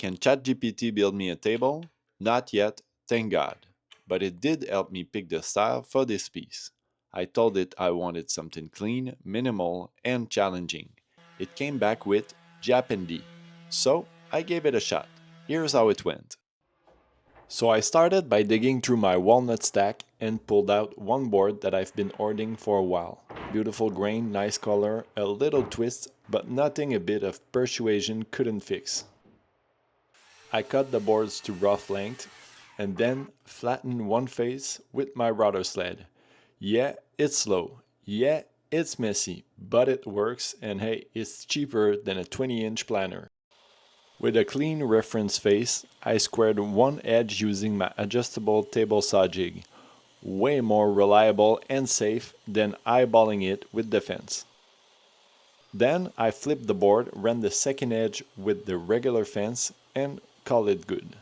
can ChatGPT build me a table? Not yet, thank God. But it did help me pick the style for this piece. I told it I wanted something clean, minimal, and challenging. It came back with Japandi. So I gave it a shot. Here's how it went. So I started by digging through my walnut stack and pulled out one board that I've been hoarding for a while. Beautiful grain, nice color, a little twist, but nothing a bit of persuasion couldn't fix. I cut the boards to rough length and then flattened one face with my router sled. Yeah, it's slow. Yeah, it's messy, but it works, and hey, it's cheaper than a 20-inch planner. With a clean reference face, I squared one edge using my adjustable table saw jig. Way more reliable and safe than eyeballing it with the fence. Then I flipped the board, ran the second edge with the regular fence, and called it good.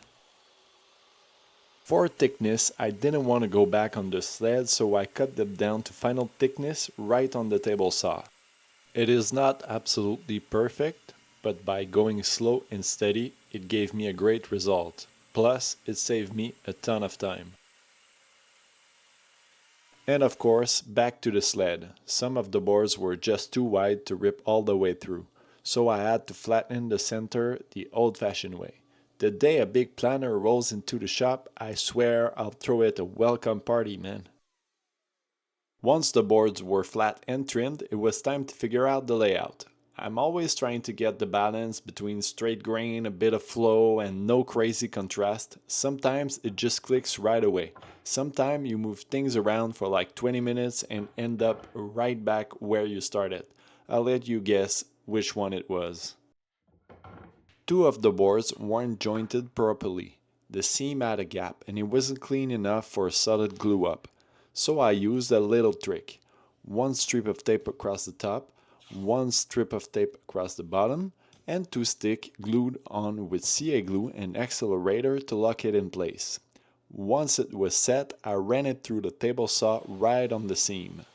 For thickness, I didn't want to go back on the sled, so I cut them down to final thickness right on the table saw. It is not absolutely perfect, but by going slow and steady, it gave me a great result. Plus, it saved me a ton of time. And of course, back to the sled. Some of the boards were just too wide to rip all the way through, so I had to flatten the center the old-fashioned way. The day a big planner rolls into the shop, I swear I'll throw it a welcome party, man. Once the boards were flat and trimmed, it was time to figure out the layout. I'm always trying to get the balance between straight grain, a bit of flow, and no crazy contrast. Sometimes it just clicks right away. Sometimes you move things around for like 20 minutes and end up right back where you started. I'll let you guess which one it was. Two of the boards weren't jointed properly. The seam had a gap and it wasn't clean enough for a solid glue up. So I used a little trick. One strip of tape across the top, one strip of tape across the bottom, and two sticks glued on with CA glue and accelerator to lock it in place. Once it was set, I ran it through the table saw right on the seam.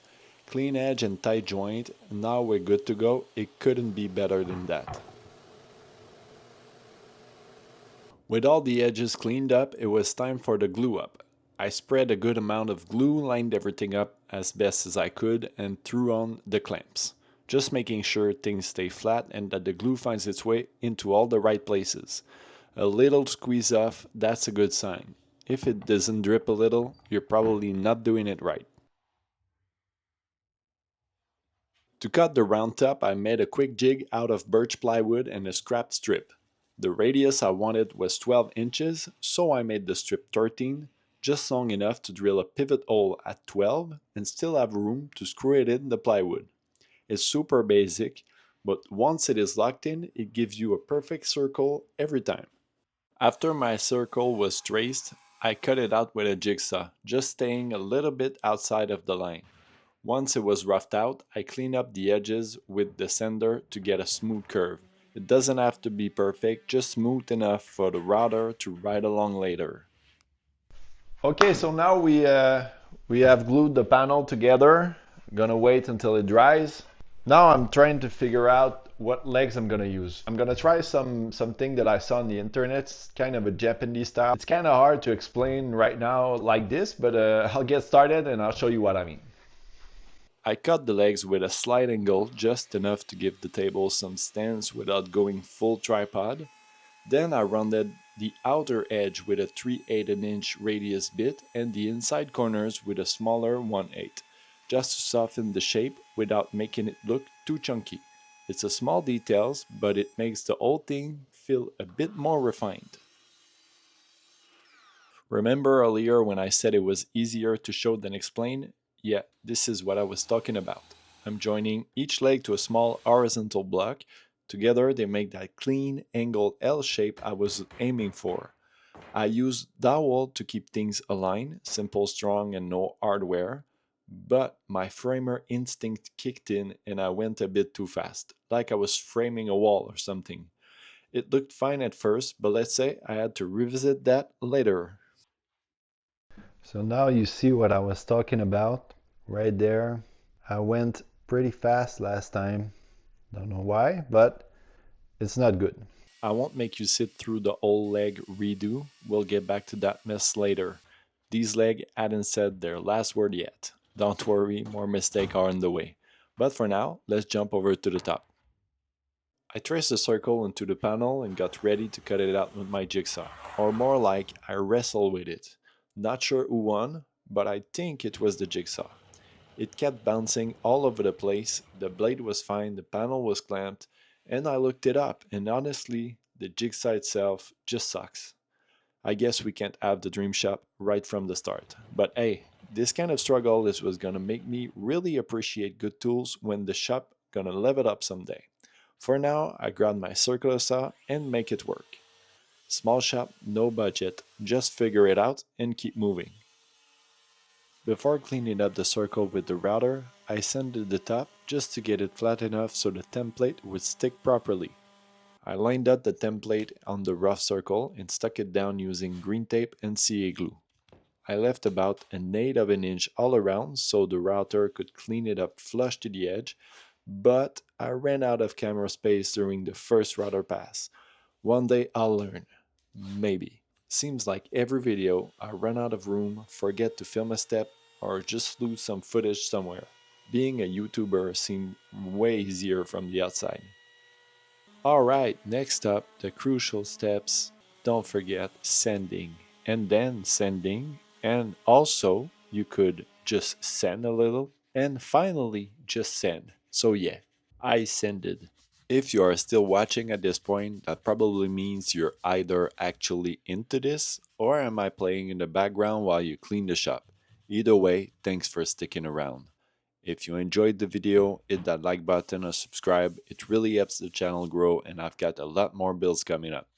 Clean edge and tight joint, now we're good to go. It couldn't be better than that. With all the edges cleaned up, it was time for the glue up. I spread a good amount of glue, lined everything up as best as I could, and threw on the clamps. Just making sure things stay flat and that the glue finds its way into all the right places. A little squeeze off, that's a good sign. If it doesn't drip a little, you're probably not doing it right. To cut the round top, I made a quick jig out of birch plywood and a scrap strip. The radius I wanted was 12 inches, so I made the strip 13, just long enough to drill a pivot hole at 12 and still have room to screw it in the plywood. It's super basic, but once it is locked in, it gives you a perfect circle every time. After my circle was traced, I cut it out with a jigsaw, just staying a little bit outside of the line. Once it was roughed out, I cleaned up the edges with the sander to get a smooth curve. It doesn't have to be perfect, just smooth enough for the router to ride along later. Okay, so now we have glued the panel together. I'm gonna wait until it dries. Now I'm trying to figure out what legs I'm gonna use. I'm gonna try something that I saw on the internet. It's kind of a Japanese style. It's kind of hard to explain right now like this, but I'll get started and I'll show you what I mean. I cut the legs with a slight angle, just enough to give the table some stance without going full tripod. Then I rounded the outer edge with a 3/8" radius bit and the inside corners with a smaller 1/8, just to soften the shape without making it look too chunky. It's a small details, but it makes the whole thing feel a bit more refined. Remember earlier when I said it was easier to show than explain? Yeah, this is what I was talking about. I'm joining each leg to a small horizontal block. Together they make that clean angled L shape I was aiming for. I used dowel to keep things aligned, simple, strong, and no hardware. But my framer instinct kicked in and I went a bit too fast, like I was framing a wall or something. It looked fine at first, but let's say I had to revisit that later. So now you see what I was talking about right there. I went pretty fast last time. Don't know why, but it's not good. I won't make you sit through the whole leg redo. We'll get back to that mess later. These legs hadn't said their last word yet. Don't worry, more mistakes are on the way. But for now, let's jump over to the top. I traced a circle into the panel and got ready to cut it out with my jigsaw. Or more like, I wrestled with it. Not sure who won, but I think it was the jigsaw. It kept bouncing all over the place, the blade was fine, the panel was clamped, and I looked it up, and honestly, the jigsaw itself just sucks. I guess we can't have the dream shop right from the start. But hey, this kind of struggle is what's gonna make me really appreciate good tools when the shop gonna level up someday. For now, I grab my circular saw and make it work. Small shop, no budget, just figure it out and keep moving. Before cleaning up the circle with the router, I sanded the top just to get it flat enough so the template would stick properly. I lined up the template on the rough circle and stuck it down using green tape and CA glue. I left about an eighth of an inch all around so the router could clean it up flush to the edge, but I ran out of camera space during the first router pass. One day I'll learn. Maybe. Seems like every video I run out of room, forget to film a step, or just lose some footage somewhere. Being a YouTuber seemed way easier from the outside. Alright, next up, the crucial steps. Don't forget sanding, and then sanding, and also you could just sand a little, and finally just sand. So yeah, I sanded. If you are still watching at this point, that probably means you're either actually into this, or am I playing in the background while you clean the shop? Either way, thanks for sticking around. If you enjoyed the video, hit that like button or subscribe. It really helps the channel grow and I've got a lot more builds coming up.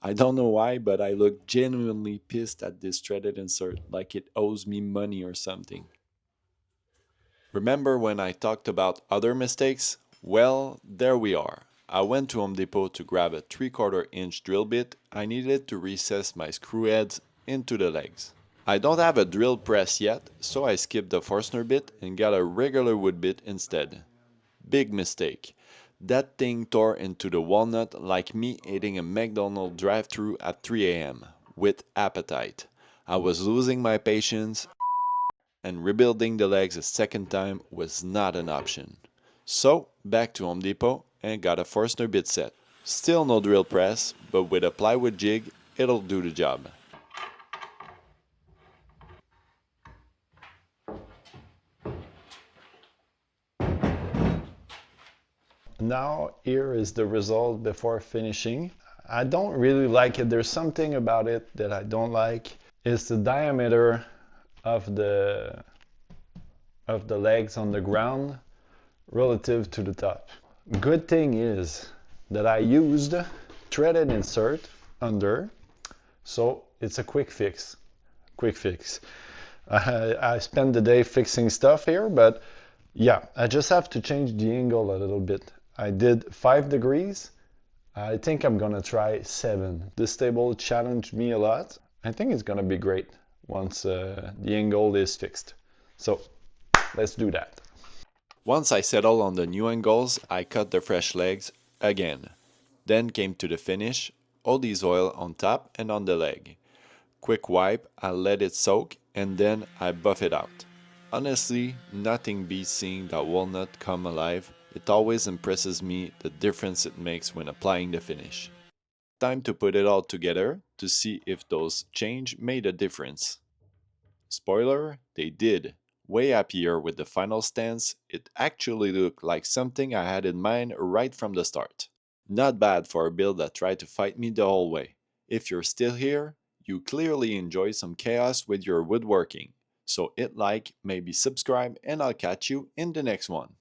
I don't know why, but I look genuinely pissed at this threaded insert, like it owes me money or something. Remember when I talked about other mistakes? Well, there we are. I went to Home Depot to grab a 3/4 inch drill bit. I needed to recess my screw heads into the legs. I don't have a drill press yet, so I skipped the Forstner bit and got a regular wood bit instead. Big mistake. That thing tore into the walnut like me eating a McDonald's drive-thru at 3 a.m. with appetite. I was losing my patience and rebuilding the legs a second time was not an option. So, back to Home Depot and got a Forstner bit set. Still no drill press, but with a plywood jig, it'll do the job. Now here is the result before finishing. I don't really like it. There's something about it that I don't like. It's the diameter of the legs on the ground relative to the top. Good thing is that I used threaded insert under, so it's a quick fix. I spent the day fixing stuff here, but yeah, I just have to change the angle a little bit. I did 5 degrees. I think I'm gonna try 7. This table challenged me a lot. I think it's gonna be great once the angle is fixed. So let's do that. Once I settled on the new angles, I cut the fresh legs again. Then came to the finish, Aldi's oil on top and on the leg. Quick wipe, I let it soak, and then I buff it out. Honestly, nothing beats seeing that walnut come alive. It always impresses me the difference it makes when applying the finish. Time to put it all together to see if those change made a difference. Spoiler, they did. Way happier with the final stance, it actually looked like something I had in mind right from the start. Not bad for a build that tried to fight me the whole way. If you're still here, you clearly enjoy some chaos with your woodworking. So hit like, maybe subscribe, and I'll catch you in the next one.